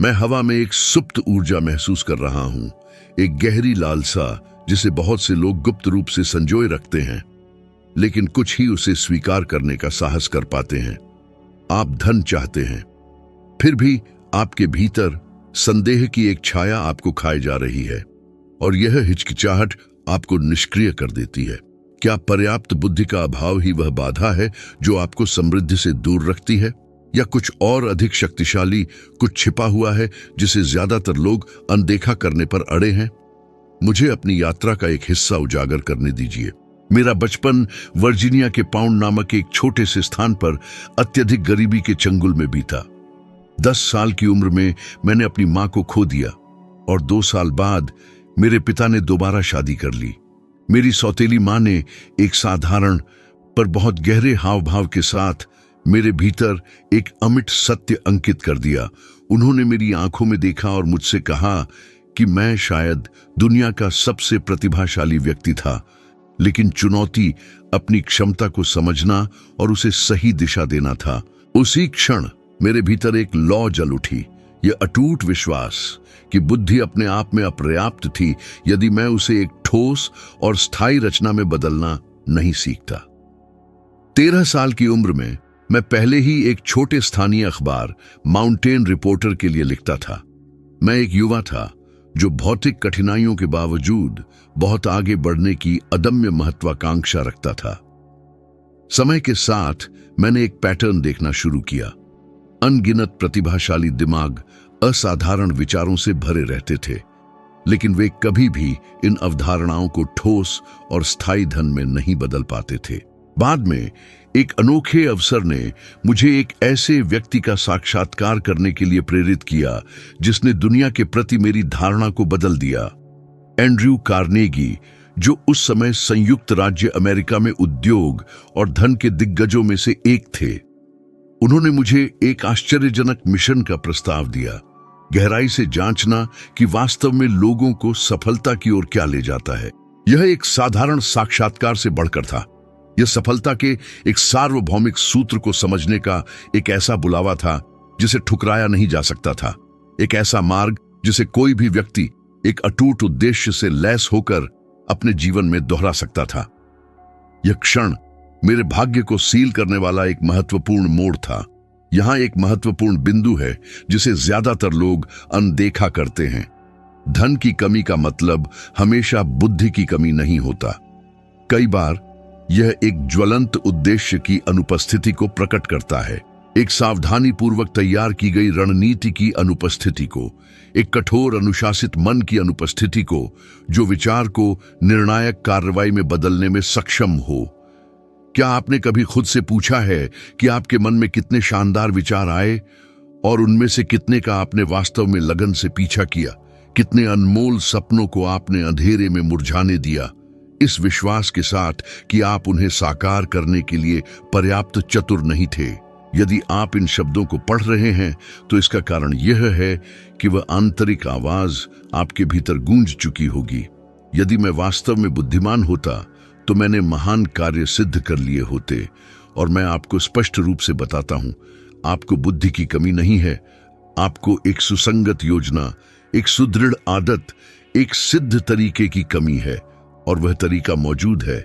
मैं हवा में एक सुप्त ऊर्जा महसूस कर रहा हूं, एक गहरी लालसा जिसे बहुत से लोग गुप्त रूप से संजोए रखते हैं, लेकिन कुछ ही उसे स्वीकार करने का साहस कर पाते हैं। आप धन चाहते हैं, फिर भी आपके भीतर संदेह की एक छाया आपको खाए जा रही है और यह हिचकिचाहट आपको निष्क्रिय कर देती है। क्या पर्याप्त बुद्धि का अभाव ही वह बाधा है जो आपको समृद्धि से दूर रखती है, या कुछ और अधिक शक्तिशाली कुछ छिपा हुआ है जिसे ज्यादातर लोग अनदेखा करने पर अड़े हैं? मुझे अपनी यात्रा का एक हिस्सा उजागर करने दीजिए। मेरा बचपन वर्जीनिया के पाउंड नामक एक छोटे से स्थान पर अत्यधिक गरीबी के चंगुल में बीता। 10 साल की उम्र में मैंने अपनी मां को खो दिया और 2 साल बाद मेरे पिता ने दोबारा शादी कर ली। मेरी सौतेली मां ने एक साधारण पर बहुत गहरे हाव भाव के साथ मेरे भीतर एक अमिट सत्य अंकित कर दिया। उन्होंने मेरी आंखों में देखा और मुझसे कहा कि मैं शायद दुनिया का सबसे प्रतिभाशाली व्यक्ति था, लेकिन चुनौती अपनी क्षमता को समझना और उसे सही दिशा देना था। उसी क्षण मेरे भीतर एक लौ जल उठी, यह अटूट विश्वास कि बुद्धि अपने आप में अपर्याप्त थी यदि मैं उसे एक ठोस और स्थायी रचना में बदलना नहीं सीखता। 13 साल की उम्र में मैं पहले ही एक छोटे स्थानीय अखबार माउंटेन रिपोर्टर के लिए लिखता था। मैं एक युवा था जो भौतिक कठिनाइयों के बावजूद बहुत आगे बढ़ने की अदम्य महत्वाकांक्षा रखता था। समय के साथ मैंने एक पैटर्न देखना शुरू किया। अनगिनत प्रतिभाशाली दिमाग असाधारण विचारों से भरे रहते थे, लेकिन वे कभी भी इन अवधारणाओं को ठोस और स्थायी धन में नहीं बदल पाते थे। बाद में एक अनोखे अवसर ने मुझे एक ऐसे व्यक्ति का साक्षात्कार करने के लिए प्रेरित किया जिसने दुनिया के प्रति मेरी धारणा को बदल दिया। एंड्रयू कार्नेगी, जो उस समय संयुक्त राज्य अमेरिका में उद्योग और धन के दिग्गजों में से एक थे। उन्होंने मुझे एक आश्चर्यजनक मिशन का प्रस्ताव दिया, गहराई से जांचना कि वास्तव में लोगों को सफलता की ओर क्या ले जाता है। यह एक साधारण साक्षात्कार से बढ़कर था। यह सफलता के एक सार्वभौमिक सूत्र को समझने का एक ऐसा बुलावा था जिसे ठुकराया नहीं जा सकता था, एक ऐसा मार्ग जिसे कोई भी व्यक्ति एक अटूट उद्देश्य से लैस होकर अपने जीवन में दोहरा सकता था। यह क्षण मेरे भाग्य को सील करने वाला एक महत्वपूर्ण मोड़ था। यहां एक महत्वपूर्ण बिंदु है जिसे ज्यादातर लोग अनदेखा करते हैं। धन की कमी का मतलब हमेशा बुद्धि की कमी नहीं होता। कई बार यह एक ज्वलंत उद्देश्य की अनुपस्थिति को प्रकट करता है, एक सावधानी पूर्वक तैयार की गई रणनीति की अनुपस्थिति को, एक कठोर अनुशासित मन की अनुपस्थिति को जो विचार को निर्णायक कार्रवाई में बदलने में सक्षम हो। क्या आपने कभी खुद से पूछा है कि आपके मन में कितने शानदार विचार आए और उनमें से कितने का आपने वास्तव में लगन से पीछा किया? कितने अनमोल सपनों को आपने अंधेरे में मुरझाने दिया, इस विश्वास के साथ कि आप उन्हें साकार करने के लिए पर्याप्त चतुर नहीं थे। यदि आप इन शब्दों को पढ़ रहे हैं तो इसका कारण यह है कि वह आंतरिक आवाज आपके भीतर गूंज चुकी होगी। यदि मैं वास्तव में बुद्धिमान होता तो मैंने महान कार्य सिद्ध कर लिए होते। और मैं आपको स्पष्ट रूप से बताता हूं, आपको बुद्धि की कमी नहीं है। आपको एक सुसंगत योजना, एक सुदृढ़ आदत, एक सिद्ध तरीके की कमी है, और वह तरीका मौजूद है।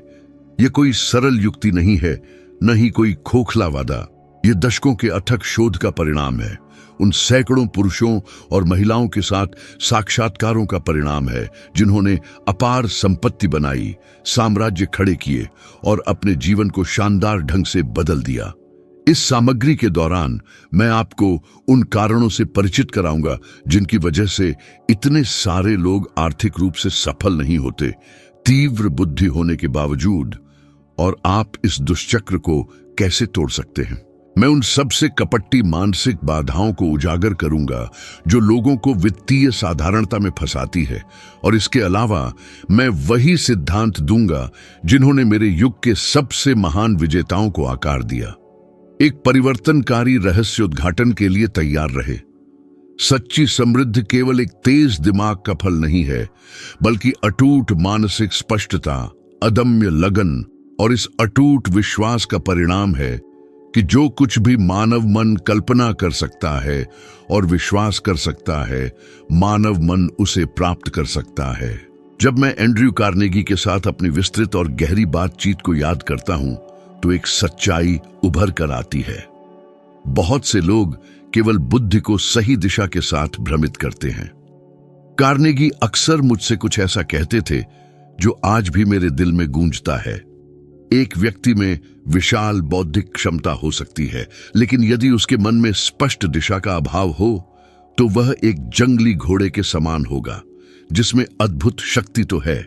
यह कोई सरल युक्ति नहीं है, न ही कोई खोखला वादा। यह दशकों के अथक शोध का परिणाम है, उन सैकड़ों पुरुषों और महिलाओं के साथ साक्षात्कारों का परिणाम है जिन्होंने अपार संपत्ति बनाई, साम्राज्य खड़े किए और अपने जीवन को शानदार ढंग से बदल दिया। इस सामग्री के दौरान मैं आपको उन कारणों से परिचित कराऊंगा जिनकी वजह से इतने सारे लोग आर्थिक रूप से सफल नहीं होते, तीव्र बुद्धि होने के बावजूद, और आप इस दुष्चक्र को कैसे तोड़ सकते हैं। मैं उन सबसे कपटी मानसिक बाधाओं को उजागर करूंगा जो लोगों को वित्तीय साधारणता में फंसाती है, और इसके अलावा मैं वही सिद्धांत दूंगा जिन्होंने मेरे युग के सबसे महान विजेताओं को आकार दिया। एक परिवर्तनकारी रहस्य उद्घाटन के लिए तैयार रहे। सच्ची समृद्धि केवल एक तेज दिमाग का फल नहीं है, बल्कि अटूट मानसिक स्पष्टता, अदम्य लगन और इस अटूट विश्वास का परिणाम है कि जो कुछ भी मानव मन कल्पना कर सकता है और विश्वास कर सकता है, मानव मन उसे प्राप्त कर सकता है। जब मैं एंड्रयू कार्नेगी के साथ अपनी विस्तृत और गहरी बातचीत को याद करता हूं, तो एक सच्चाई उभर कर आती है। बहुत से लोग केवल बुद्धि को सही दिशा के साथ भ्रमित करते हैं। कार्नेगी अक्सर मुझसे कुछ ऐसा कहते थे जो आज भी मेरे दिल में गूंजता है। एक व्यक्ति में विशाल बौद्धिक क्षमता हो सकती है, लेकिन यदि उसके मन में स्पष्ट दिशा का अभाव हो, तो वह एक जंगली घोड़े के समान होगा, जिसमें अद्भुत शक्ति तो है,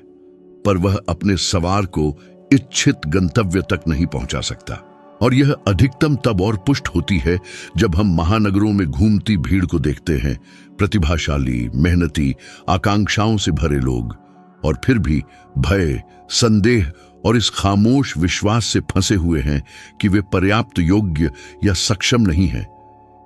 पर वह अपने सवार को इच्छित गंतव्य तक नहीं पहुंचा सकता। और यह अधिकतम तब और पुष्ट होती है जब हम महानगरों में घूमती भीड़ को देखते हैं, प्रतिभाशाली, मेहनती, आकांक्षाओं से भरे लोग, और फिर भी भय, संदेह और इस खामोश विश्वास से फंसे हुए हैं कि वे पर्याप्त योग्य या सक्षम नहीं हैं।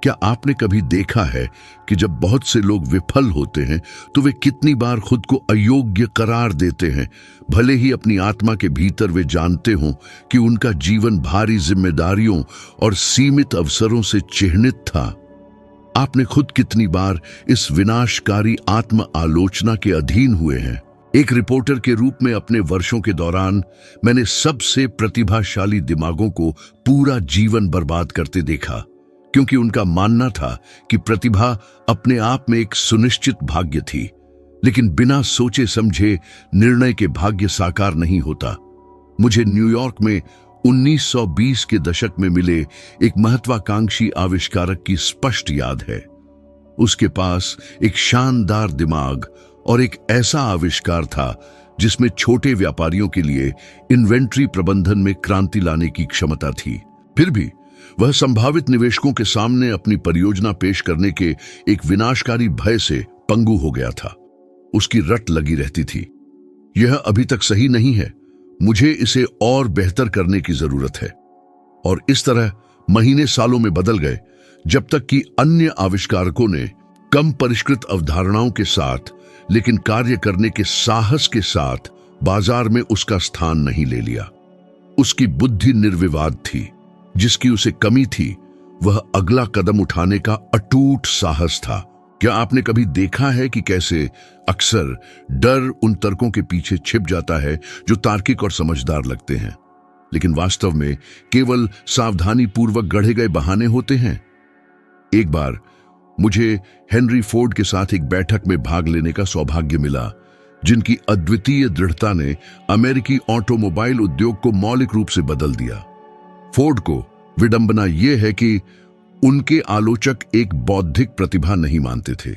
क्या आपने कभी देखा है कि जब बहुत से लोग विफल होते हैं तो वे कितनी बार खुद को अयोग्य करार देते हैं, भले ही अपनी आत्मा के भीतर वे जानते हों कि उनका जीवन भारी जिम्मेदारियों और सीमित अवसरों से चिह्नित था। आपने खुद कितनी बार इस विनाशकारी आत्म आलोचना के अधीन हुए हैं? एक रिपोर्टर के रूप में अपने वर्षों के दौरान मैंने सबसे प्रतिभाशाली दिमागों को पूरा जीवन बर्बाद करते देखा, क्योंकि उनका मानना था कि प्रतिभा अपने आप में एक सुनिश्चित भाग्य थी, लेकिन बिना सोचे समझे निर्णय के भाग्य साकार नहीं होता। मुझे न्यूयॉर्क में 1920 के दशक में मिले एक महत्वाकांक्षी आविष्कारक की स्पष्ट याद है। उसके पास एक शानदार दिमाग और एक ऐसा आविष्कार था जिसमें छोटे व्यापारियों के लिए इन्वेंट्री प्रबंधन में क्रांति लाने की क्षमता थी। फिर भी वह संभावित निवेशकों के सामने अपनी परियोजना पेश करने के एक विनाशकारी भय से पंगु हो गया था। उसकी रट लगी रहती थी, यह अभी तक सही नहीं है, मुझे इसे और बेहतर करने की जरूरत है। और इस तरह महीने सालों में बदल गए, जब तक कि अन्य आविष्कारकों ने कम परिष्कृत अवधारणाओं के साथ लेकिन कार्य करने के साहस के साथ बाजार में उसका स्थान नहीं ले लिया। उसकी बुद्धि निर्विवाद थी, जिसकी उसे कमी थी वह अगला कदम उठाने का अटूट साहस था। क्या आपने कभी देखा है कि कैसे अक्सर डर उन तर्कों के पीछे छिप जाता है जो तार्किक और समझदार लगते हैं, लेकिन वास्तव में केवल सावधानी पूर्वक गढ़े गए बहाने होते हैं? एक बार मुझे हेनरी फोर्ड के साथ एक बैठक में भाग लेने का सौभाग्य मिला, जिनकी अद्वितीय दृढ़ता ने अमेरिकी ऑटोमोबाइल उद्योग को मौलिक रूप से बदल दिया। फोर्ड को विडंबना यह है कि उनके आलोचक एक बौद्धिक प्रतिभा नहीं मानते थे।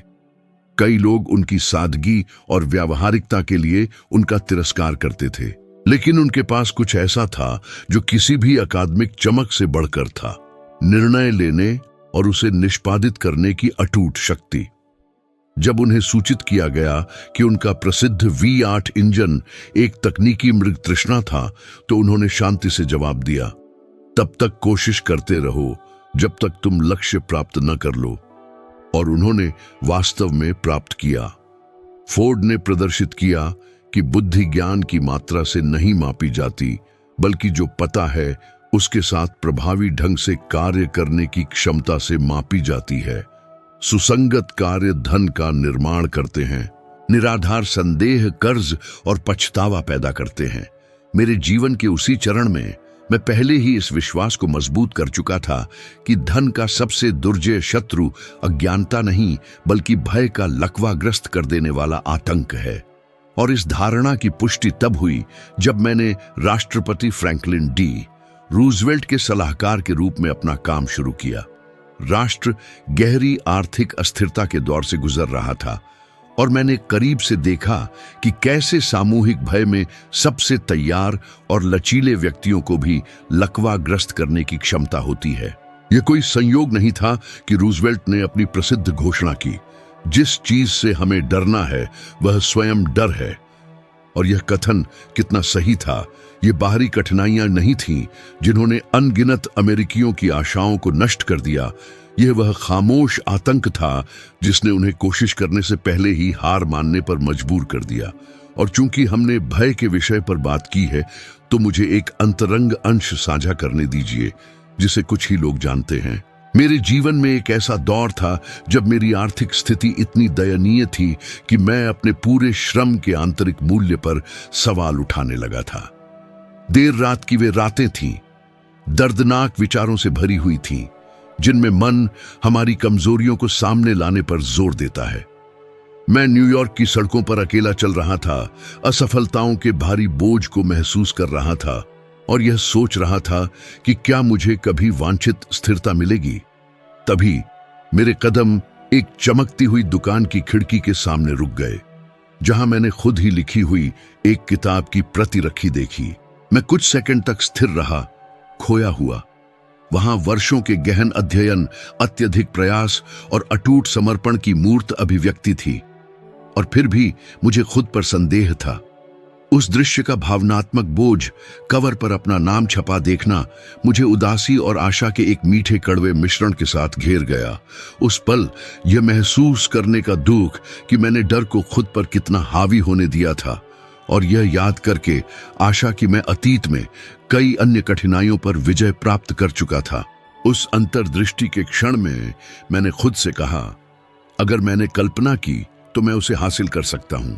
कई लोग उनकी सादगी और व्यावहारिकता के लिए उनका तिरस्कार करते थे, लेकिन उनके पास कुछ ऐसा था जो किसी भी अकादमिक चमक से बढ़कर था: निर्णय लेने और उसे निष्पादित करने की अटूट शक्ति। जब उन्हें सूचित किया गया कि उनका प्रसिद्ध V8 इंजन एक तकनीकी मृग तृष्णा था, तो उन्होंने शांति से जवाब दिया, तब तक कोशिश करते रहो जब तक तुम लक्ष्य प्राप्त न कर लो। और उन्होंने वास्तव में प्राप्त किया। फोर्ड ने प्रदर्शित किया कि बुद्धि ज्ञान की मात्रा से नहीं मापी जाती, बल्कि जो पता है उसके साथ प्रभावी ढंग से कार्य करने की क्षमता से मापी जाती है। सुसंगत कार्य धन का निर्माण करते हैं, निराधार संदेह, कर्ज और पछतावा पैदा करते हैं। मेरे जीवन के उसी चरण में मैं पहले ही इस विश्वास को मजबूत कर चुका था कि धन का सबसे दुर्जय शत्रु अज्ञानता नहीं, बल्कि भय का लकवाग्रस्त कर देने वाला आतंक है। और इस धारणा की पुष्टि तब हुई जब मैंने राष्ट्रपति फ्रैंकलिन डी रूजवेल्ट के सलाहकार के रूप में अपना काम शुरू किया। राष्ट्र गहरी आर्थिक अस्थिरता के दौर से गुजर रहा था, और मैंने करीब से देखा कि कैसे सामूहिक भय में सबसे तैयार और लचीले व्यक्तियों को भी लकवाग्रस्त करने की क्षमता होती है। यह कोई संयोग नहीं था कि रूजवेल्ट ने अपनी प्रसिद्ध घोषणा की, जिस चीज से हमें डरना है वह स्वयं डर है। और यह कथन कितना सही था। ये बाहरी कठिनाइयां नहीं थीं जिन्होंने अनगिनत अमेरिकियों की आशाओं को नष्ट कर दिया। यह वह खामोश आतंक था जिसने उन्हें कोशिश करने से पहले ही हार मानने पर मजबूर कर दिया। और चूंकि हमने भय के विषय पर बात की है, तो मुझे एक अंतरंग अंश साझा करने दीजिए जिसे कुछ ही लोग जानते हैं। मेरे जीवन में एक ऐसा दौर था जब मेरी आर्थिक स्थिति इतनी दयनीय थी कि मैं अपने पूरे श्रम के आंतरिक मूल्य पर सवाल उठाने लगा था। देर रात की वे रातें थीं, दर्दनाक विचारों से भरी हुई थीं, जिनमें मन हमारी कमजोरियों को सामने लाने पर जोर देता है। मैं न्यूयॉर्क की सड़कों पर अकेला चल रहा था, असफलताओं के भारी बोझ को महसूस कर रहा था और यह सोच रहा था कि क्या मुझे कभी वांछित स्थिरता मिलेगी। तभी मेरे कदम एक चमकती हुई दुकान की खिड़की के सामने रुक गए, जहां मैंने खुद ही लिखी हुई एक किताब की प्रति रखी देखी। मैं कुछ सेकंड तक स्थिर रहा, खोया हुआ। वहां वर्षों के गहन अध्ययन, अत्यधिक प्रयास और अटूट समर्पण की मूर्त अभिव्यक्ति थी, और फिर भी मुझे खुद पर संदेह था। उस दृश्य का भावनात्मक बोझ, कवर पर अपना नाम छपा देखना, मुझे उदासी और आशा के एक मीठे कड़वे मिश्रण के साथ घेर गया। उस पल यह महसूस करने का दुख कि मैंने डर को खुद पर कितना हावी होने दिया था, और यह याद करके आशा कि मैं अतीत में कई अन्य कठिनाइयों पर विजय प्राप्त कर चुका था। उस अंतर्दृष्टि के क्षण में मैंने खुद से कहा, अगर मैंने कल्पना की तो मैं उसे हासिल कर सकता हूं।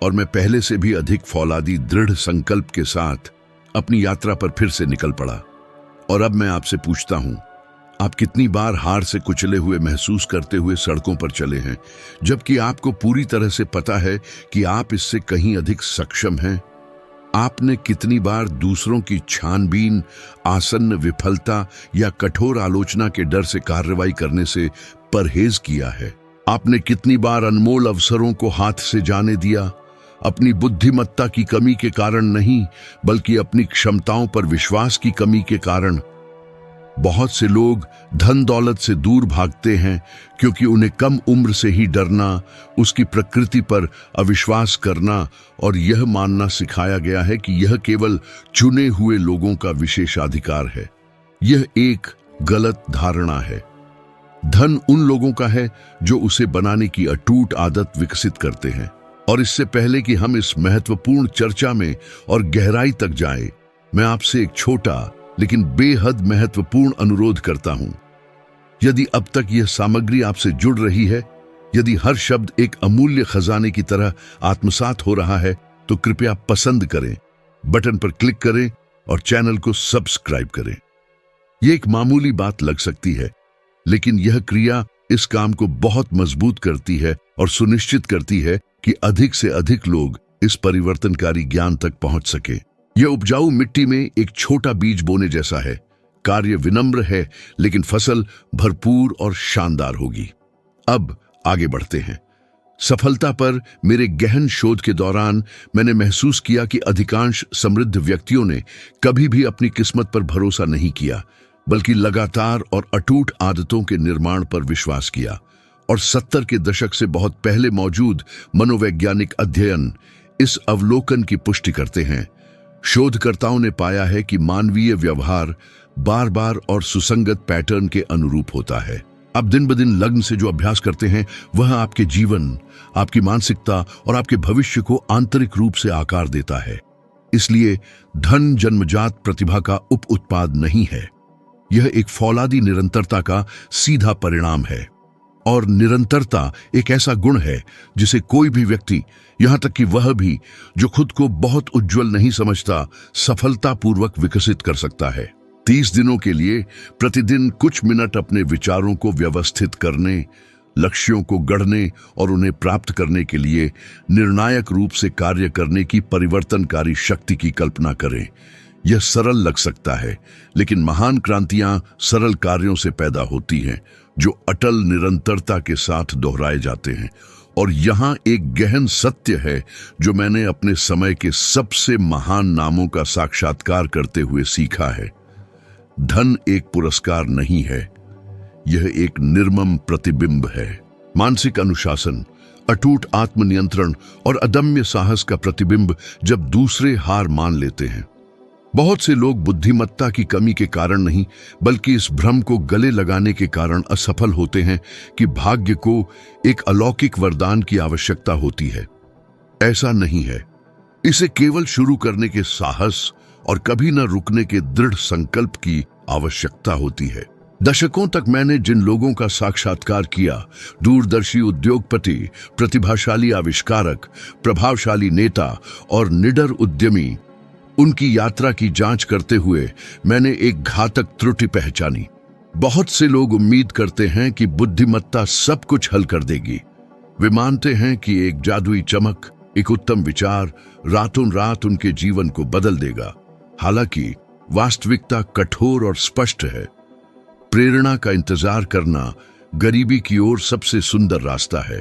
और मैं पहले से भी अधिक फौलादी दृढ़ संकल्प के साथ अपनी यात्रा पर फिर से निकल पड़ा। और अब मैं आपसे पूछता हूं, आप कितनी बार हार से कुचले हुए महसूस करते हुए सड़कों पर चले हैं, जबकि आपको पूरी तरह से पता है कि आप इससे कहीं अधिक सक्षम हैं? आपने कितनी बार दूसरों की छानबीन, आसन्न विफलता या कठोर आलोचना के डर से कार्रवाई करने से परहेज किया है? आपने कितनी बार अनमोल अवसरों को हाथ से जाने दिया, अपनी बुद्धिमत्ता की कमी के कारण नहीं, बल्कि अपनी क्षमताओं पर विश्वास की कमी के कारण? बहुत से लोग धन दौलत से दूर भागते हैं क्योंकि उन्हें कम उम्र से ही डरना, उसकी प्रकृति पर अविश्वास करना और यह मानना सिखाया गया है कि यह केवल चुने हुए लोगों का विशेषाधिकार है। यह एक गलत धारणा है। धन उन लोगों का है जो उसे बनाने की अटूट आदत विकसित करते हैं। और इससे पहले कि हम इस महत्वपूर्ण चर्चा में और गहराई तक जाएं, मैं आपसे एक छोटा लेकिन बेहद महत्वपूर्ण अनुरोध करता हूं। यदि अब तक यह सामग्री आपसे जुड़ रही है, यदि हर शब्द एक अमूल्य खजाने की तरह आत्मसात हो रहा है, तो कृपया पसंद करें, बटन पर क्लिक करें और चैनल को सब्सक्राइब करें। यह एक मामूली बात लग सकती है, लेकिन यह क्रिया इस काम को बहुत मजबूत करती है और सुनिश्चित करती है कि अधिक से अधिक लोग इस परिवर्तनकारी ज्ञान तक पहुंच सके। यह उपजाऊ मिट्टी में एक छोटा बीज बोने जैसा है। कार्य विनम्र है, लेकिन फसल भरपूर और शानदार होगी। अब आगे बढ़ते हैं। सफलता पर मेरे गहन शोध के दौरान मैंने महसूस किया कि अधिकांश समृद्ध व्यक्तियों ने कभी भी अपनी किस्मत पर भरोसा नहीं किया, बल्कि लगातार और अटूट आदतों के निर्माण पर विश्वास किया। और 70 के दशक से बहुत पहले मौजूद मनोवैज्ञानिक अध्ययन इस अवलोकन की पुष्टि करते हैं। शोधकर्ताओं ने पाया है कि मानवीय व्यवहार बार बार और सुसंगत पैटर्न के अनुरूप होता है। आप दिन ब दिन लगन से जो अभ्यास करते हैं, वह आपके जीवन, आपकी मानसिकता और आपके भविष्य को आंतरिक रूप से आकार देता है। इसलिए धन जन्मजात प्रतिभा का उप उत्पाद नहीं है, यह एक फौलादी निरंतरता का सीधा परिणाम है। और निरंतरता एक ऐसा गुण है जिसे कोई भी व्यक्ति, यहां तक कि वह भी जो खुद को बहुत उज्जवल नहीं समझता, सफलतापूर्वक विकसित कर सकता है। 30 दिनों के लिए प्रतिदिन कुछ मिनट अपने विचारों को व्यवस्थित करने, लक्ष्यों को गढ़ने और उन्हें प्राप्त करने के लिए निर्णायक रूप से कार्य करने की परिवर्तनकारी शक्ति की कल्पना करें। यह सरल लग सकता है, लेकिन महान क्रांतियां सरल कार्यों से पैदा होती हैं जो अटल निरंतरता के साथ दोहराए जाते हैं। और यहाँ एक गहन सत्य है जो मैंने अपने समय के सबसे महान नामों का साक्षात्कार करते हुए सीखा है। धन एक पुरस्कार नहीं है, यह एक निर्मम प्रतिबिंब है। मानसिक अनुशासन, अटूट आत्मनियंत्रण और अदम्य साहस का प्रतिबिंब जब दूसरे हार मान लेते हैं। बहुत से लोग बुद्धिमत्ता की कमी के कारण नहीं, बल्कि इस भ्रम को गले लगाने के कारण असफल होते हैं कि भाग्य को एक अलौकिक वरदान की आवश्यकता होती है। ऐसा नहीं है। इसे केवल शुरू करने के साहस और कभी न रुकने के दृढ़ संकल्प की आवश्यकता होती है। दशकों तक मैंने जिन लोगों का साक्षात्कार किया, दूरदर्शी उद्योगपति, प्रतिभाशाली आविष्कारक, प्रभावशाली नेता और निडर उद्यमी, उनकी यात्रा की जांच करते हुए मैंने एक घातक त्रुटि पहचानी। बहुत से लोग उम्मीद करते हैं कि बुद्धिमत्ता सब कुछ हल कर देगी। वे मानते हैं कि एक जादुई चमक, एक उत्तम विचार रातों रात उनके जीवन को बदल देगा। हालांकि वास्तविकता कठोर और स्पष्ट है। प्रेरणा का इंतजार करना गरीबी की ओर सबसे सुंदर रास्ता है।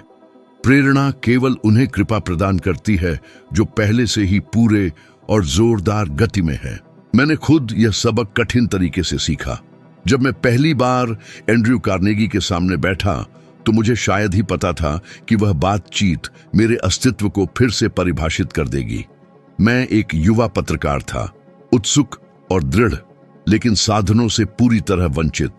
प्रेरणा केवल उन्हें कृपा प्रदान करती है जो पहले से ही पूरे और जोरदार गति में है। मैंने खुद यह सबक कठिन तरीके से सीखा। जब मैं पहली बार एंड्रयू कार्नेगी के सामने बैठा तो मुझे शायद ही पता था कि वह बातचीत मेरे अस्तित्व को फिर से परिभाषित कर देगी। मैं एक युवा पत्रकार था, उत्सुक और दृढ़, लेकिन साधनों से पूरी तरह वंचित।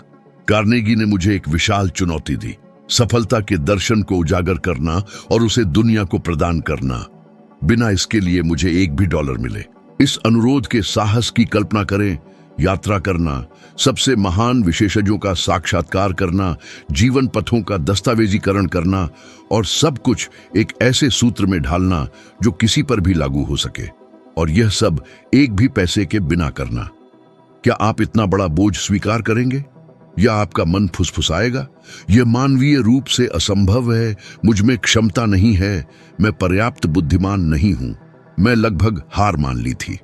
कार्नेगी ने मुझे एक विशाल चुनौती दी, सफलता के दर्शन को उजागर करना और उसे दुनिया को प्रदान करना, बिना इसके लिए मुझे एक भी डॉलर मिले। इस अनुरोध के साहस की कल्पना करें। यात्रा करना, सबसे महान विशेषज्ञों का साक्षात्कार करना, जीवन पथों का दस्तावेजीकरण करना और सब कुछ एक ऐसे सूत्र में ढालना जो किसी पर भी लागू हो सके, और यह सब एक भी पैसे के बिना करना। क्या आप इतना बड़ा बोझ स्वीकार करेंगे या आपका मन फुसफुसाएगा? यह मानवीय रूप से असंभव है, मुझ में क्षमता नहीं है, मैं पर्याप्त बुद्धिमान नहीं हूं। मैं लगभग हार मान ली थी।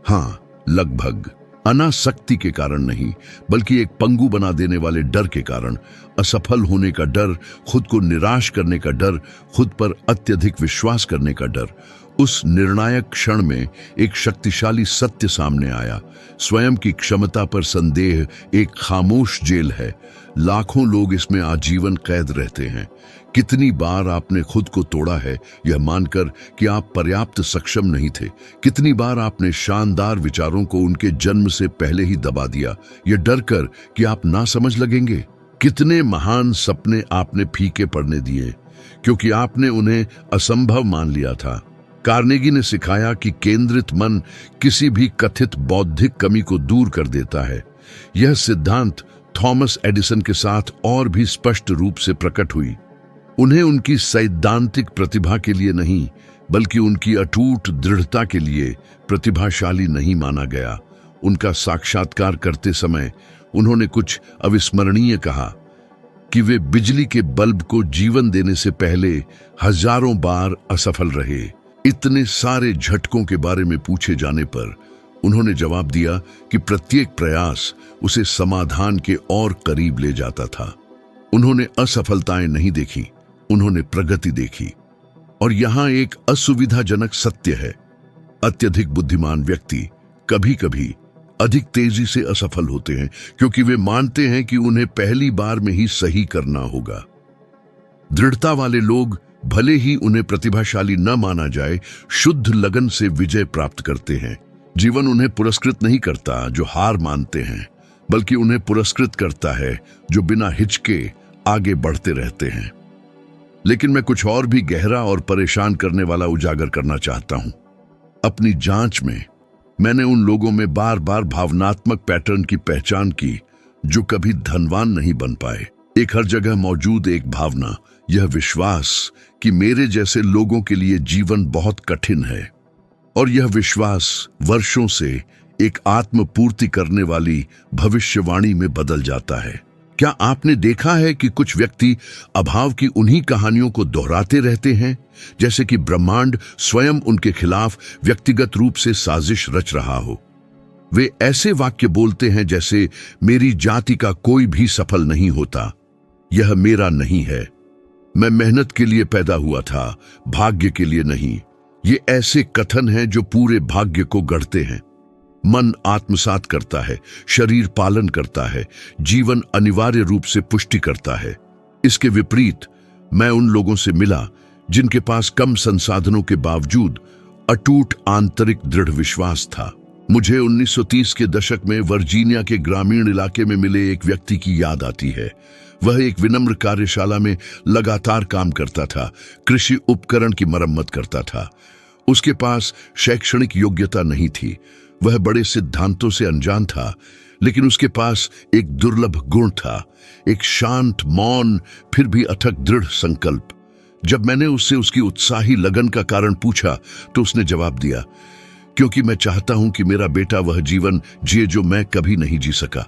हाँ, लगभग। अनासक्ति के कारण नहीं, बल्कि एक पंगु बना देने वाले डर के कारण। असफल होने का डर, खुद को निराश करने का डर, खुद पर अत्यधिक विश्वास करने का डर। उस निर्णायक क्षण में एक शक्तिशाली सत्य सामने आया। स्वयं की क्षमता पर संदेह एक खामोश जेल है। लाखों लोग इसमें आजीवन कैद रहते हैं। कितनी बार आपने खुद को तोड़ा है यह मानकर कि आप पर्याप्त सक्षम नहीं थे? कितनी बार आपने शानदार विचारों को उनके जन्म से पहले ही दबा दिया, यह डर कर कि आप ना समझ लगेंगे? कितने महान सपने आपने फीके पड़ने दिए क्योंकि आपने उन्हें असंभव मान लिया था? कार्नेगी ने सिखाया कि केंद्रित मन किसी भी कथित बौद्धिक कमी को दूर कर देता है। यह सिद्धांत थॉमस एडिसन के साथ और भी स्पष्ट रूप से प्रकट हुई। उन्हें उनकी सैद्धांतिक प्रतिभा के लिए नहीं, बल्कि उनकी अटूट दृढ़ता के लिए प्रतिभाशाली नहीं माना गया। उनका साक्षात्कार करते समय उन्होंने कुछ अविस्मरणीय कहा कि वे बिजली के बल्ब को जीवन देने से पहले हजारों बार असफल रहे। इतने सारे झटकों के बारे में पूछे जाने पर उन्होंने जवाब दिया कि प्रत्येक प्रयास उसे समाधान के और करीब ले जाता था। उन्होंने असफलताएं नहीं देखी, उन्होंने प्रगति देखी। और यहां एक असुविधाजनक सत्य है, अत्यधिक बुद्धिमान व्यक्ति कभी कभी अधिक तेजी से असफल होते हैं क्योंकि वे मानते हैं कि उन्हें पहली बार में ही सही करना होगा। दृढ़ता वाले लोग, भले ही उन्हें प्रतिभाशाली न माना जाए, शुद्ध लगन से विजय प्राप्त करते हैं। जीवन उन्हें पुरस्कृत नहीं करता जो हार मानते हैं, बल्कि उन्हें पुरस्कृत करता है जो बिना हिचके आगे बढ़ते रहते हैं। लेकिन मैं कुछ और भी गहरा और परेशान करने वाला उजागर करना चाहता हूं। अपनी जांच में मैंने उन लोगों में बार बार भावनात्मक पैटर्न की पहचान की जो कभी धनवान नहीं बन पाए। एक हर जगह मौजूद एक भावना, यह विश्वास कि मेरे जैसे लोगों के लिए जीवन बहुत कठिन है, और यह विश्वास वर्षों से एक आत्मपूर्ति करने वाली भविष्यवाणी में बदल जाता है। क्या आपने देखा है कि कुछ व्यक्ति अभाव की उन्हीं कहानियों को दोहराते रहते हैं, जैसे कि ब्रह्मांड स्वयं उनके खिलाफ व्यक्तिगत रूप से साजिश रच रहा हो? वे ऐसे वाक्य बोलते हैं जैसे मेरी जाति का कोई भी सफल नहीं होता, यह मेरा नहीं है, मैं मेहनत के लिए पैदा हुआ था, भाग्य के लिए नहीं। ये ऐसे कथन हैं जो पूरे भाग्य को गढ़ते हैं। मन आत्मसात करता है, शरीर पालन करता है, जीवन अनिवार्य रूप से पुष्टि करता है। इसके विपरीत मैं उन लोगों से मिला जिनके पास कम संसाधनों के बावजूद अटूट आंतरिक दृढ़ विश्वास था। मुझे 1930 के दशक में वर्जीनिया के ग्रामीण इलाके में मिले एक व्यक्ति की याद आती है। वह एक विनम्र कार्यशाला में लगातार काम करता था, कृषि उपकरण की मरम्मत करता था। उसके पास शैक्षणिक योग्यता नहीं थी, वह बड़े सिद्धांतों से अनजान था, लेकिन उसके पास एक दुर्लभ गुण था, एक शांत, मौन, फिर भी अथक दृढ़ संकल्प। जब मैंने उससे उसकी उत्साही लगन का कारण पूछा तो उसने जवाब दिया, क्योंकि मैं चाहता हूं कि मेरा बेटा वह जीवन जिए जो मैं कभी नहीं जी सका।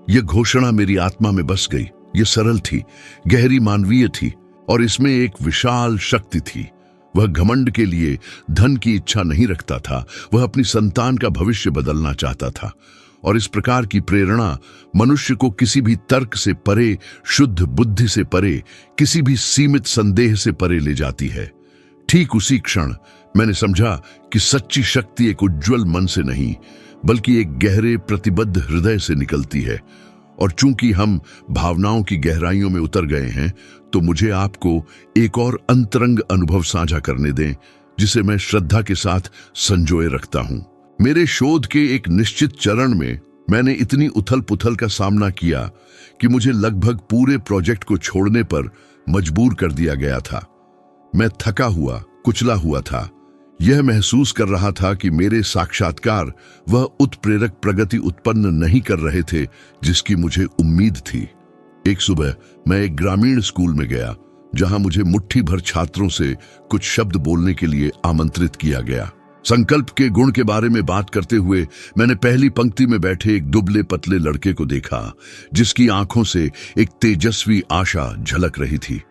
यह घोषणा मेरी आत्मा में बस गई। यह सरल थी, गहरी मानवीय थी, और इसमें एक विशाल शक्ति थी। वह घमंड के लिए धन की इच्छा नहीं रखता था, वह अपनी संतान का भविष्य बदलना चाहता था। और इस प्रकार की प्रेरणा मनुष्य को किसी भी तर्क से परे, शुद्ध बुद्धि से परे, किसी भी सीमित संदेह से परे ले जाती है। ठीक उसी क्षण मैंने समझा कि सच्ची शक्ति एक उज्जवल मन से नहीं, बल्कि एक गहरे प्रतिबद्ध हृदय से निकलती है। और चूंकि हम भावनाओं की गहराइयों में उतर गए हैं, तो मुझे आपको एक और अंतरंग अनुभव साझा करने दें, जिसे मैं श्रद्धा के साथ संजोए रखता हूं। मेरे शोध के एक निश्चित चरण में मैंने इतनी उथल पुथल का सामना किया कि मुझे लगभग पूरे प्रोजेक्ट को छोड़ने पर मजबूर कर दिया गया था। मैं थका हुआ, कुचला हुआ था। यह महसूस कर रहा था कि मेरे साक्षात्कार वह उत्प्रेरक प्रगति उत्पन्न नहीं कर रहे थे जिसकी मुझे उम्मीद थी। एक सुबह मैं एक ग्रामीण स्कूल में गया, जहां मुझे मुट्ठी भर छात्रों से कुछ शब्द बोलने के लिए आमंत्रित किया गया। संकल्प के गुण के बारे में बात करते हुए मैंने पहली पंक्ति में बैठे एक दुबले पतले लड़के को देखा, जिसकी आंखों से एक तेजस्वी आशा झलक रही थी।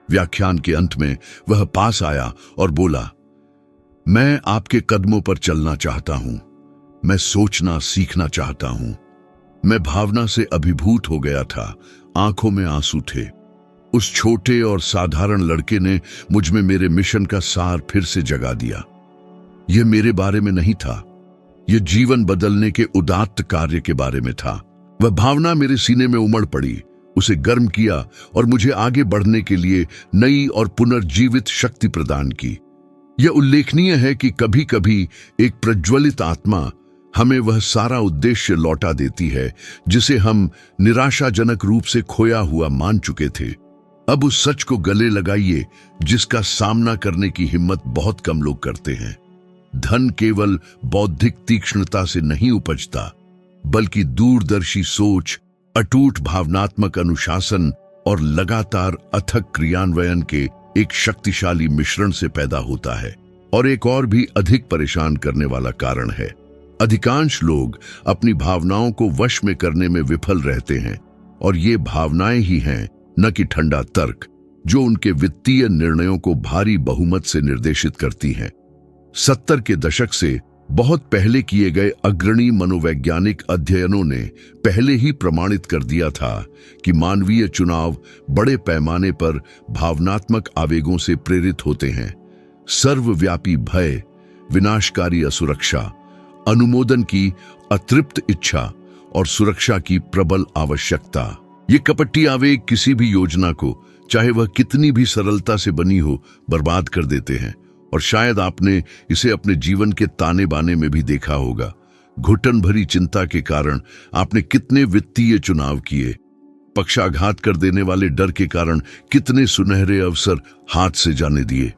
व्याख्यान के अंत में वह पास आया और बोला, मैं आपके कदमों पर चलना चाहता हूं, मैं सोचना सीखना चाहता हूं। मैं भावना से अभिभूत हो गया था, आंखों में आंसू थे। उस छोटे और साधारण लड़के ने मुझ में मेरे मिशन का सार फिर से जगा दिया। यह मेरे बारे में नहीं था, यह जीवन बदलने के उदात्त कार्य के बारे में था। वह भावना मेरे सीने में उमड़ पड़ी, उसे गर्म किया और मुझे आगे बढ़ने के लिए नई और पुनर्जीवित शक्ति प्रदान की। यह उल्लेखनीय है कि कभी कभी एक प्रज्वलित आत्मा हमें वह सारा उद्देश्य लौटा देती है जिसे हम निराशाजनक रूप से खोया हुआ मान चुके थे। अब उस सच को गले लगाइए जिसका सामना करने की हिम्मत बहुत कम लोग करते हैं। धन केवल बौद्धिक तीक्ष्णता से नहीं उपजता, बल्कि दूरदर्शी सोच, अटूट भावनात्मक अनुशासन और लगातार अथक क्रियान्वयन के एक शक्तिशाली मिश्रण से पैदा होता है। और एक और भी अधिक परेशान करने वाला कारण है, अधिकांश लोग अपनी भावनाओं को वश में करने में विफल रहते हैं, और ये भावनाएं ही हैं, न कि ठंडा तर्क, जो उनके वित्तीय निर्णयों को भारी बहुमत से निर्देशित करती हैं। 70 के दशक से बहुत पहले किए गए अग्रणी मनोवैज्ञानिक अध्ययनों ने पहले ही प्रमाणित कर दिया था कि मानवीय चुनाव बड़े पैमाने पर भावनात्मक आवेगों से प्रेरित होते हैं। सर्वव्यापी भय, विनाशकारी असुरक्षा, अनुमोदन की अतृप्त इच्छा और सुरक्षा की प्रबल आवश्यकता, ये कपटी आवेग किसी भी योजना को, चाहे वह कितनी भी सरलता से बनी हो, बर्बाद कर देते हैं। और शायद आपने इसे अपने जीवन के ताने बाने में भी देखा होगा। घुटन भरी चिंता के कारण आपने कितने वित्तीय चुनाव किए, पक्षाघात कर देने वाले डर के कारण कितने सुनहरे अवसर हाथ से जाने दिए,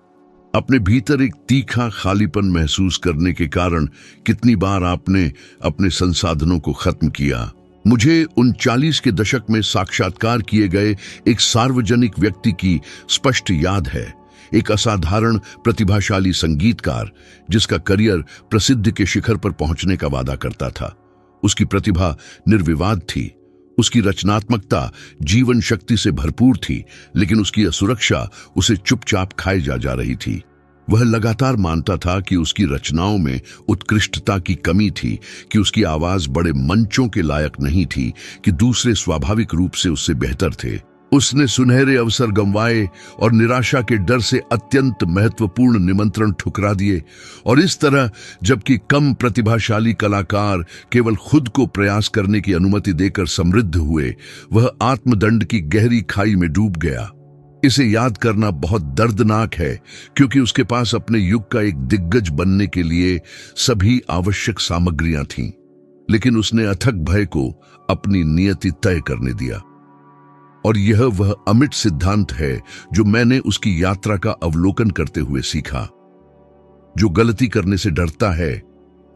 अपने भीतर एक तीखा खालीपन महसूस करने के कारण कितनी बार आपने अपने संसाधनों को खत्म किया। मुझे 39 के दशक में साक्षात्कार किए गए एक सार्वजनिक व्यक्ति की स्पष्ट याद है, एक असाधारण प्रतिभाशाली संगीतकार जिसका करियर प्रसिद्धि के शिखर पर पहुंचने का वादा करता था। उसकी प्रतिभा निर्विवाद थी, उसकी रचनात्मकता जीवन शक्ति से भरपूर थी, लेकिन उसकी असुरक्षा उसे चुपचाप खाए जा रही थी। वह लगातार मानता था कि उसकी रचनाओं में उत्कृष्टता की कमी थी, कि उसकी आवाज बड़े मंचों के लायक नहीं थी, कि दूसरे स्वाभाविक रूप से उससे बेहतर थे। उसने सुनहरे अवसर गंवाए और निराशा के डर से अत्यंत महत्वपूर्ण निमंत्रण ठुकरा दिए। और इस तरह जबकि कम प्रतिभाशाली कलाकार केवल खुद को प्रयास करने की अनुमति देकर समृद्ध हुए, वह आत्मदंड की गहरी खाई में डूब गया। इसे याद करना बहुत दर्दनाक है, क्योंकि उसके पास अपने युग का एक दिग्गज बनने के लिए सभी आवश्यक सामग्रियां थीं, लेकिन उसने अथक भय को अपनी नियति तय करने दिया। और यह वह अमिट सिद्धांत है जो मैंने उसकी यात्रा का अवलोकन करते हुए सीखा। जो गलती करने से डरता है,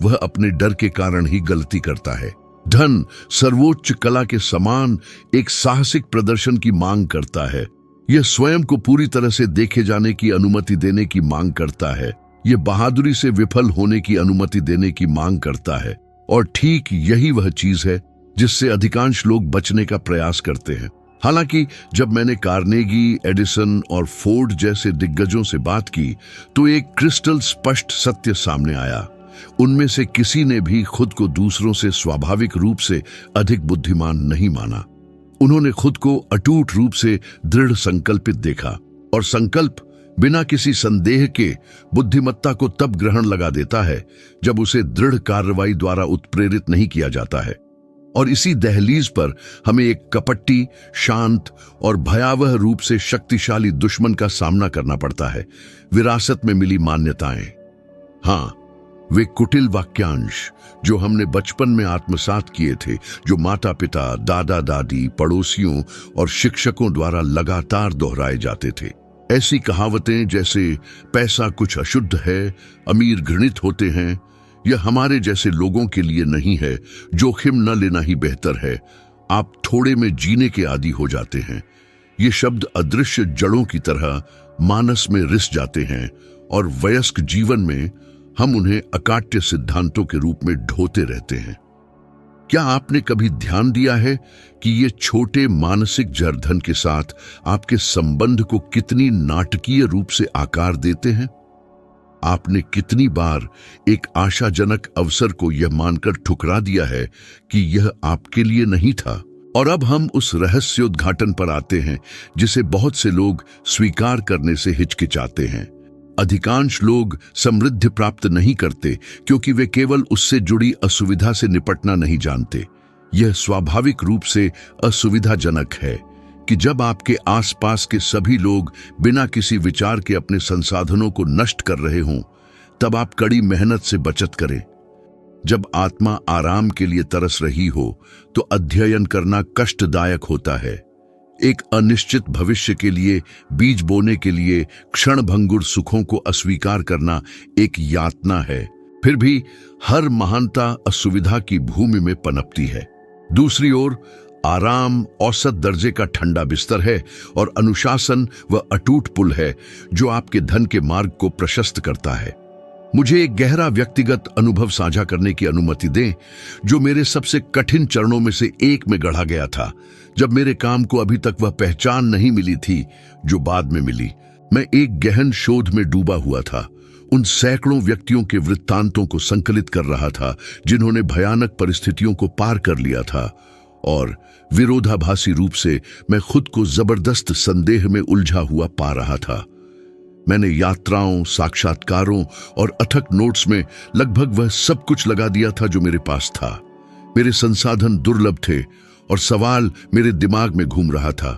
वह अपने डर के कारण ही गलती करता है। धन सर्वोच्च कला के समान एक साहसिक प्रदर्शन की मांग करता है। यह स्वयं को पूरी तरह से देखे जाने की अनुमति देने की मांग करता है। यह बहादुरी से विफल होने की अनुमति देने की मांग करता है। और ठीक यही वह चीज है जिससे अधिकांश लोग बचने का प्रयास करते हैं। हालांकि जब मैंने कार्नेगी, एडिसन और फोर्ड जैसे दिग्गजों से बात की तो एक क्रिस्टल स्पष्ट सत्य सामने आया। उनमें से किसी ने भी खुद को दूसरों से स्वाभाविक रूप से अधिक बुद्धिमान नहीं माना। उन्होंने खुद को अटूट रूप से दृढ़ संकल्पित देखा, और संकल्प बिना किसी संदेह के बुद्धिमत्ता को तब ग्रहण लगा देता है जब उसे दृढ़ कार्रवाई द्वारा उत्प्रेरित नहीं किया जाता है। और इसी दहलीज पर हमें एक कपटी, शांत और भयावह रूप से शक्तिशाली दुश्मन का सामना करना पड़ता है, विरासत में मिली मान्यताएं। हाँ, वे कुटिल वाक्यांश जो हमने बचपन में आत्मसात किए थे, जो माता पिता, दादा दादी, पड़ोसियों और शिक्षकों द्वारा लगातार दोहराए जाते थे। ऐसी कहावतें जैसे पैसा कुछ अशुद्ध है, अमीर घृणित होते हैं, यह हमारे जैसे लोगों के लिए नहीं है, जोखिम न लेना ही बेहतर है, आप थोड़े में जीने के आदी हो जाते हैं। ये शब्द अदृश्य जड़ों की तरह मानस में रिस जाते हैं और वयस्क जीवन में हम उन्हें अकाट्य सिद्धांतों के रूप में ढोते रहते हैं। क्या आपने कभी ध्यान दिया है कि ये छोटे मानसिक जरधन के साथ आपके संबंध को कितनी नाटकीय रूप से आकार देते हैं? आपने कितनी बार एक आशाजनक अवसर को यह मानकर ठुकरा दिया है कि यह आपके लिए नहीं था? और अब हम उस रहस्योद्घाटन पर आते हैं जिसे बहुत से लोग स्वीकार करने से हिचकिचाते हैं। अधिकांश लोग समृद्धि प्राप्त नहीं करते क्योंकि वे केवल उससे जुड़ी असुविधा से निपटना नहीं जानते। यह स्वाभाविक रूप से असुविधाजनक है कि जब आपके आसपास के सभी लोग बिना किसी विचार के अपने संसाधनों को नष्ट कर रहे हों, तब आप कड़ी मेहनत से बचत करें। जब आत्मा आराम के लिए तरस रही हो तो अध्ययन करना कष्टदायक होता है। एक अनिश्चित भविष्य के लिए बीज बोने के लिए क्षणभंगुर सुखों को अस्वीकार करना एक यातना है। फिर भी हर महानता असुविधा की भूमि में पनपती है। दूसरी ओर आराम औसत दर्जे का ठंडा बिस्तर है और अनुशासन वह अटूट पुल है जो आपके धन के मार्ग को प्रशस्त करता है। मुझे एक गहरा व्यक्तिगत अनुभव साझा करने की अनुमति दें जो मेरे सबसे कठिन चरणों में से एक में गढ़ा गया था, जब मेरे काम को अभी तक वह पहचान नहीं मिली थी जो बाद में मिली। मैं एक गहन शोध में डूबा हुआ था, उन सैकड़ों व्यक्तियों के वृत्तांतों को संकलित कर रहा था जिन्होंने भयानक परिस्थितियों को पार कर लिया था, और विरोधाभासी रूप से मैं खुद को जबरदस्त संदेह में उलझा हुआ पा रहा था। मैंने यात्राओं, साक्षात्कारों और अथक नोट्स में लगभग वह सब कुछ लगा दिया था जो मेरे पास था। मेरे संसाधन दुर्लभ थे और सवाल मेरे दिमाग में घूम रहा था,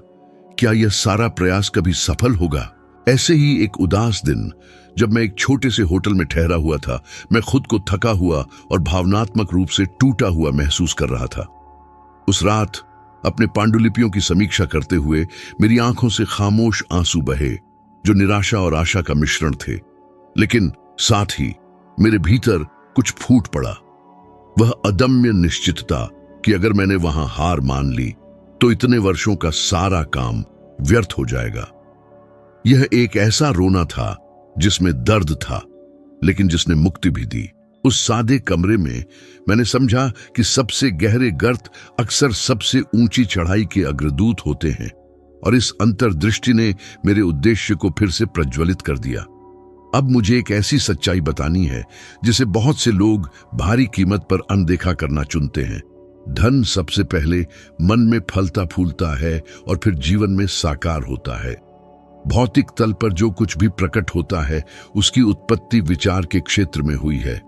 क्या यह सारा प्रयास कभी सफल होगा? ऐसे ही एक उदास दिन जब मैं एक छोटे से होटल में ठहरा हुआ था, मैं खुद को थका हुआ और भावनात्मक रूप से टूटा हुआ महसूस कर रहा था। उस रात अपने पांडुलिपियों की समीक्षा करते हुए मेरी आंखों से खामोश आंसू बहे जो निराशा और आशा का मिश्रण थे, लेकिन साथ ही मेरे भीतर कुछ फूट पड़ा। वह अदम्य निश्चितता कि अगर मैंने वहां हार मान ली तो इतने वर्षों का सारा काम व्यर्थ हो जाएगा। यह एक ऐसा रोना था जिसमें दर्द था, लेकिन जिसने मुक्ति भी दी। उस सादे कमरे में मैंने समझा कि सबसे गहरे गर्त अक्सर सबसे ऊंची चढ़ाई के अग्रदूत होते हैं, और इस अंतर्दृष्टि ने मेरे उद्देश्य को फिर से प्रज्वलित कर दिया। अब मुझे एक ऐसी सच्चाई बतानी है जिसे बहुत से लोग भारी कीमत पर अनदेखा करना चुनते हैं। धन सबसे पहले मन में फलता फूलता है और फिर जीवन में साकार होता है। भौतिक तल पर जो कुछ भी प्रकट होता है उसकी उत्पत्ति विचार के क्षेत्र में हुई है।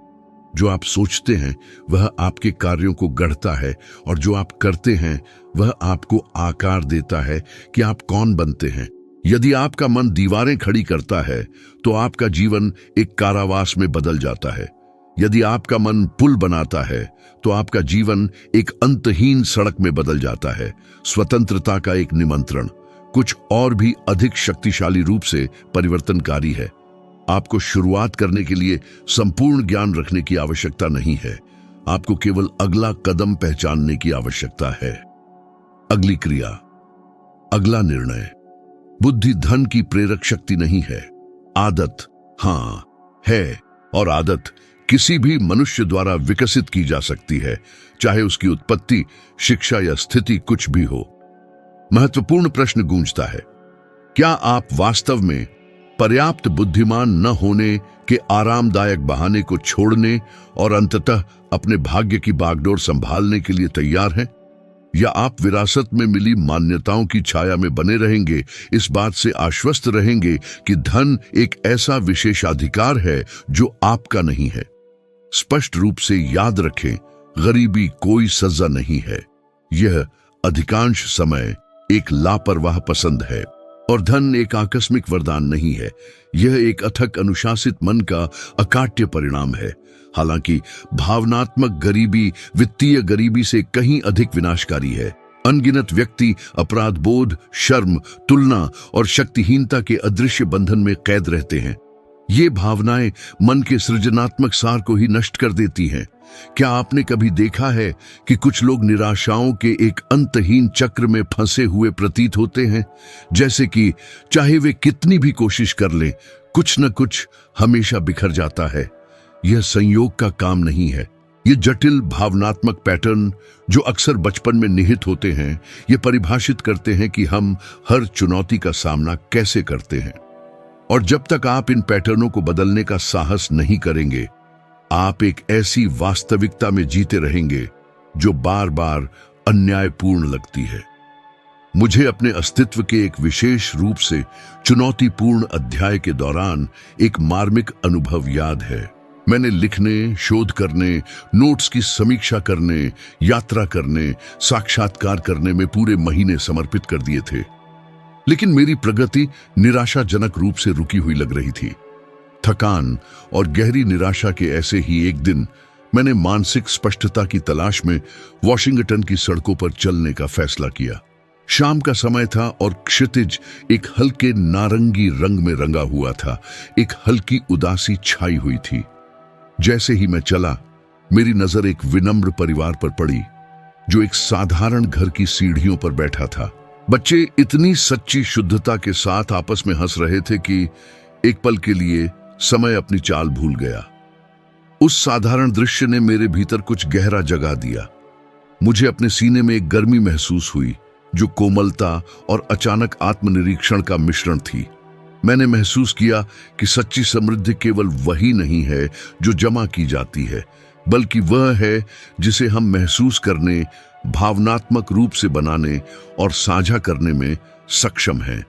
जो आप सोचते हैं वह आपके कार्यों को गढ़ता है, और जो आप करते हैं वह आपको आकार देता है कि आप कौन बनते हैं। यदि आपका मन दीवारें खड़ी करता है तो आपका जीवन एक कारावास में बदल जाता है। यदि आपका मन पुल बनाता है तो आपका जीवन एक अंतहीन सड़क में बदल जाता है। स्वतंत्रता का एक निमंत्रण कुछ और भी अधिक शक्तिशाली रूप से परिवर्तनकारी है। आपको शुरुआत करने के लिए संपूर्ण ज्ञान रखने की आवश्यकता नहीं है। आपको केवल अगला कदम पहचानने की आवश्यकता है। अगली क्रिया, अगला निर्णय। बुद्धि धन की प्रेरक शक्ति नहीं है, आदत हाँ है, और आदत किसी भी मनुष्य द्वारा विकसित की जा सकती है, चाहे उसकी उत्पत्ति, शिक्षा या स्थिति कुछ भी हो। महत्वपूर्ण प्रश्न गूंजता है, क्या आप वास्तव में पर्याप्त बुद्धिमान न होने के आरामदायक बहाने को छोड़ने और अंततः अपने भाग्य की बागडोर संभालने के लिए तैयार हैं? या आप विरासत में मिली मान्यताओं की छाया में बने रहेंगे, इस बात से आश्वस्त रहेंगे कि धन एक ऐसा विशेषाधिकार है जो आपका नहीं है? स्पष्ट रूप से याद रखें, गरीबी कोई सजा नहीं है। यह अधिकांश समय एक लापरवाह पसंद है, और धन एक आकस्मिक वरदान नहीं है। यह एक अथक अनुशासित मन का अकाट्य परिणाम है। हालांकि भावनात्मक गरीबी वित्तीय गरीबी से कहीं अधिक विनाशकारी है। अनगिनत व्यक्ति अपराध बोध, शर्म, तुलना और शक्तिहीनता के अदृश्य बंधन में कैद रहते हैं। ये भावनाएं मन के सृजनात्मक सार को ही नष्ट कर देती हैं। क्या आपने कभी देखा है कि कुछ लोग निराशाओं के एक अंतहीन चक्र में फंसे हुए प्रतीत होते हैं? जैसे कि चाहे वे कितनी भी कोशिश कर लें, कुछ न कुछ हमेशा बिखर जाता है। यह संयोग का काम नहीं है। ये जटिल भावनात्मक पैटर्न जो अक्सर बचपन में निहित होते हैं, ये परिभाषित करते हैं कि हम हर चुनौती का सामना कैसे करते हैं। और जब तक आप इन पैटर्नों को बदलने का साहस नहीं करेंगे, आप एक ऐसी वास्तविकता में जीते रहेंगे जो बार बार अन्यायपूर्ण लगती है। मुझे अपने अस्तित्व के एक विशेष रूप से चुनौतीपूर्ण अध्याय के दौरान एक मार्मिक अनुभव याद है। मैंने लिखने, शोध करने, नोट्स की समीक्षा करने, यात्रा करने, साक्षात्कार करने में पूरे महीने समर्पित कर दिए थे, लेकिन मेरी प्रगति निराशाजनक रूप से रुकी हुई लग रही थी। थकान और गहरी निराशा के ऐसे ही एक दिन मैंने मानसिक स्पष्टता की तलाश में वॉशिंगटन की सड़कों पर चलने का फैसला किया। शाम का समय था और क्षितिज एक हल्के नारंगी रंग में रंगा हुआ था। एक हल्की उदासी छाई हुई थी। जैसे ही मैं चला, मेरी नजर एक विनम्र परिवार पर पड़ी जो एक साधारण घर की सीढ़ियों पर बैठा था। बच्चे इतनी सच्ची शुद्धता के साथ आपस में हंस रहे थे कि एक पल के लिए समय अपनी चाल भूल गया। उस साधारण दृश्य ने मेरे भीतर कुछ गहरा जगा दिया। मुझे अपने सीने में एक गर्मी महसूस हुई जो कोमलता और अचानक आत्मनिरीक्षण का मिश्रण थी। मैंने महसूस किया कि सच्ची समृद्धि केवल वही नहीं है जो जमा की जाती है, बल्कि वह है जिसे हम महसूस करने, भावनात्मक रूप से बनाने और साझा करने में सक्षम हैं।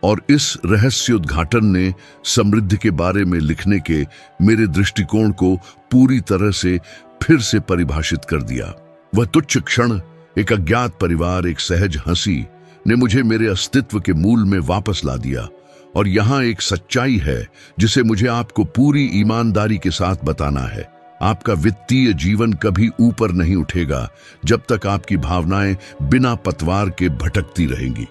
और इस रहस्योद्घाटन ने समृद्धि के बारे में लिखने के मेरे दृष्टिकोण को पूरी तरह से फिर से परिभाषित कर दिया। वह तुच्छ क्षण, एक अज्ञात परिवार, एक सहज हंसी ने मुझे मेरे अस्तित्व के मूल में वापस ला दिया। और यहाँ एक सच्चाई है जिसे मुझे आपको पूरी ईमानदारी के साथ बताना है। आपका वित्तीय जीवन कभी ऊपर नहीं उठेगा जब तक आपकी भावनाएं बिना पतवार के भटकती रहेंगी।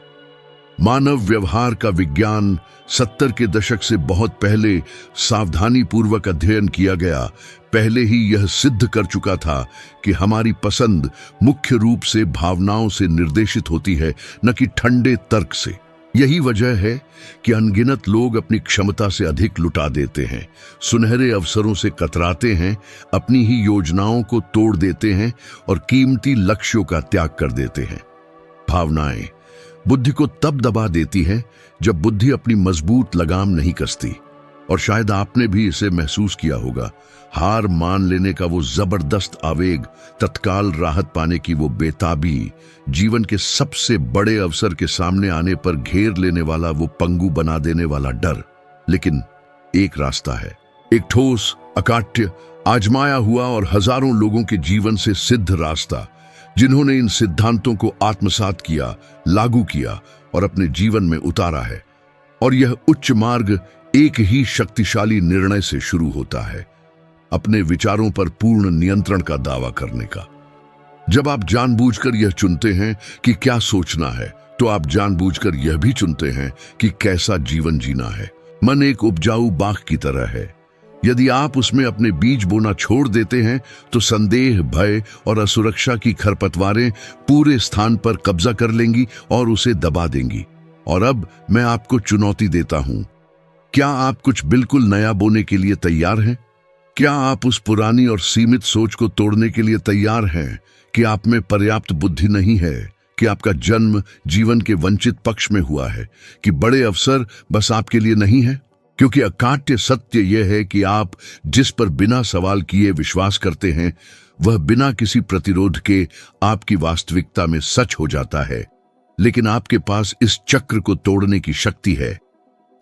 मानव व्यवहार का विज्ञान 70 के दशक से बहुत पहले सावधानी पूर्वक अध्ययन किया गया। पहले ही यह सिद्ध कर चुका था कि हमारी पसंद मुख्य रूप से भावनाओं से निर्देशित होती है, न कि ठंडे तर्क से। यही वजह है कि अनगिनत लोग अपनी क्षमता से अधिक लुटा देते हैं, सुनहरे अवसरों से कतराते हैं, अपनी ही योजनाओं को तोड़ देते हैं और कीमती लक्ष्यों का त्याग कर देते हैं। भावनाएं बुद्धि को तब दबा देती हैं जब बुद्धि अपनी मजबूत लगाम नहीं कसती। और शायद आपने भी इसे महसूस किया होगा। हार मान लेने का वो जबरदस्त आवेग, तत्काल राहत पाने की वो बेताबी, जीवन के सबसे बड़े अवसर के सामने आने पर घेर लेने वाला वो पंगु बना देने वाला डर। लेकिन एक रास्ता है, एक ठोस, अकाट्य, आजमाया हुआ और हजारों लोगों के जीवन से सिद्ध रास्ता, जिन्होंने इन सिद्धांतों को आत्मसात किया, लागू किया और अपने जीवन में उतारा है। और यह उच्च मार्ग एक ही शक्तिशाली निर्णय से शुरू होता है, अपने विचारों पर पूर्ण नियंत्रण का दावा करने का। जब आप जानबूझकर यह चुनते हैं कि क्या सोचना है, तो आप जानबूझकर यह भी चुनते हैं कि कैसा जीवन जीना है। मन एक उपजाऊ बाग की तरह है। यदि आप उसमें अपने बीज बोना छोड़ देते हैं तो संदेह, भय और असुरक्षा की खरपतवारें पूरे स्थान पर कब्जा कर लेंगी और उसे दबा देंगी। और अब मैं आपको चुनौती देता हूं, क्या आप कुछ बिल्कुल नया बोने के लिए तैयार हैं? क्या आप उस पुरानी और सीमित सोच को तोड़ने के लिए तैयार हैं कि आप में पर्याप्त बुद्धि नहीं है, कि आपका जन्म जीवन के वंचित पक्ष में हुआ है, कि बड़े अवसर बस आपके लिए नहीं है? क्योंकि अकाट्य सत्य यह है कि आप जिस पर बिना सवाल किए विश्वास करते हैं वह बिना किसी प्रतिरोध के आपकी वास्तविकता में सच हो जाता है। लेकिन आपके पास इस चक्र को तोड़ने की शक्ति है।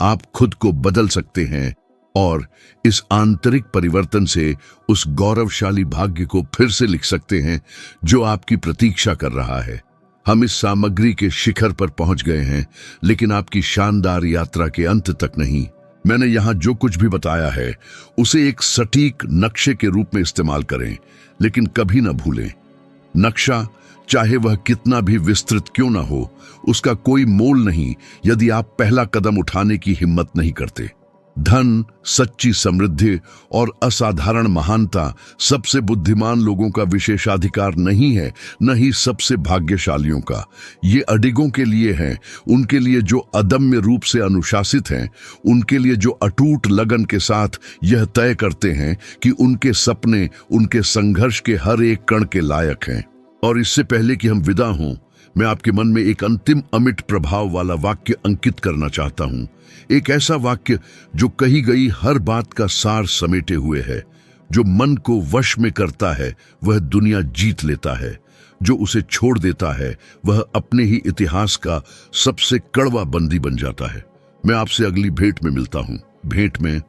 आप खुद को बदल सकते हैं और इस आंतरिक परिवर्तन से उस गौरवशाली भाग्य को फिर से लिख सकते हैं जो आपकी प्रतीक्षा कर रहा है। हम इस सामग्री के शिखर पर पहुंच गए हैं, लेकिन आपकी शानदार यात्रा के अंत तक नहीं। मैंने यहां जो कुछ भी बताया है उसे एक सटीक नक्शे के रूप में इस्तेमाल करें, लेकिन कभी न भूलें, नक्शा चाहे वह कितना भी विस्तृत क्यों ना हो, उसका कोई मोल नहीं यदि आप पहला कदम उठाने की हिम्मत नहीं करते। धन, सच्ची समृद्धि और असाधारण महानता सबसे बुद्धिमान लोगों का विशेषाधिकार नहीं है, न ही सबसे भाग्यशालियों का। ये अडिगों के लिए है, उनके लिए जो अदम्य रूप से अनुशासित हैं, उनके लिए जो अटूट लगन के साथ यह तय करते हैं कि उनके सपने उनके संघर्ष के हर एक कण के लायक हैं। और इससे पहले कि हम विदा हों, मैं आपके मन में एक अंतिम अमिट प्रभाव वाला वाक्य अंकित करना चाहता हूं। एक ऐसा वाक्य जो कही गई हर बात का सार समेटे हुए है। जो मन को वश में करता है वह दुनिया जीत लेता है। जो उसे छोड़ देता है वह अपने ही इतिहास का सबसे कड़वा बंदी बन जाता है। मैं आपसे अगली भेंट में मिलता हूं। भेंट में